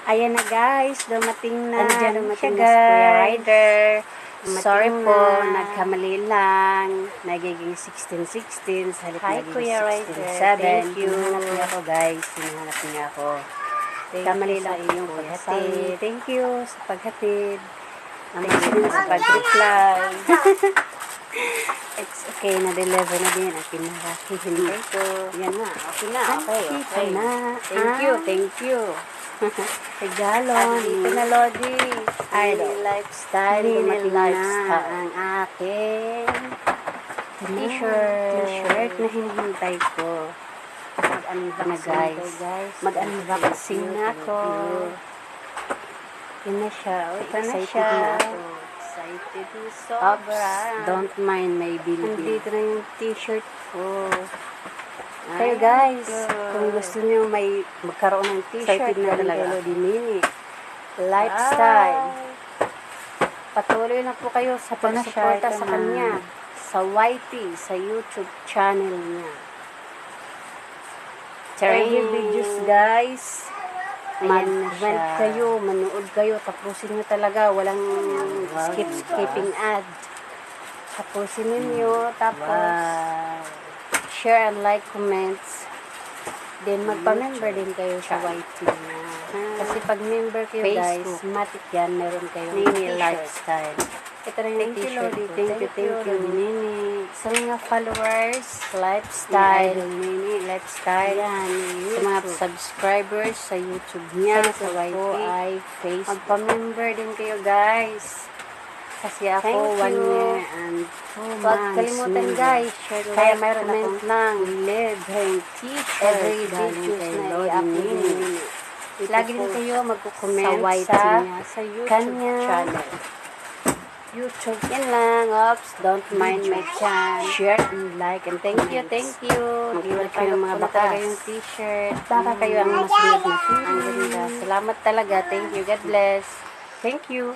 Ayan na guys, dumating na. Dumating siya na si Kuya guys. Rider. Sorry Dumating po, na. nagkamali lang. Nagiging 16-16. Sa halip Hi, nagiging Kuya Rider. 16-7. Thank you. Hinahanap niya ako guys. Hinahanap niya ako. Kamali lang sa po iyong Kuya paghatid. Sally. Thank you sa paghatid. Thank you din sa pag-reply. It's okay, na-deliver na din ang pinakahihintay ko. Yan na, okay na, okay na. Thank you. Regalo. Dito na, Lodi. Idol. Lifestyle. Mini Dumating lifestyle. na ang aking T-shirt na hinihintay ko. Mag-unboxing na guys. Mag-unboxing na ako. Yan na siya. Ito na Excited siya. na ako. Excited na Oops, sobra. don't mind my baby. Nandito na yung t-shirt ko. Kayo guys, kung gusto niyo may magkaroon ng t-shirt Excited na na talaga talaga ako. Lodi Mini Lifestyle. Patuloy na po kayo sa Ito na siya, pagsuporta ito sa na. kanya sa YT, sa YouTube channel niya. Every videos guys, mag-vent kayo, manood kayo, tapusin nyo talaga, walang skipping ad. Tapusin ninyo, tapos share and like, comments. Then magpa-member din kayo sa YT niya. Kasi pag member kayo guys, Facebook. matik yan, meron kayong Mini t-shirt. Lifestyle. Ito na yung Thank you, t-shirt Lodi. ko. Thank you, Lodi Nini. Sa mga followers, Lifestyle. Idol Mini Lifestyle. Yan, Sa mga subscribers sa YouTube niya, sa YT. po ay Facebook. Magpa-member din kayo guys. Kasi ako, Thank 1 you. year and 2 Huwag months. kalimutan member. guys, share, Kaya like, mayroon comment akong lang. libreng t-shirt Every galing videos kay na Lodi i-upload Mini. Nini. Lagi din kayo magko-comment sa YT sa niya, sa YouTube kanya channel. YouTube. Yan lang. Oops, don't mind my channel. Share and like and Thank you. Mag-iwan kayo ng mga Punta bakas. yung t-shirt. Baka kayo ang masunod na Ang ganda. Salamat talaga. Thank you. God bless. Thank you.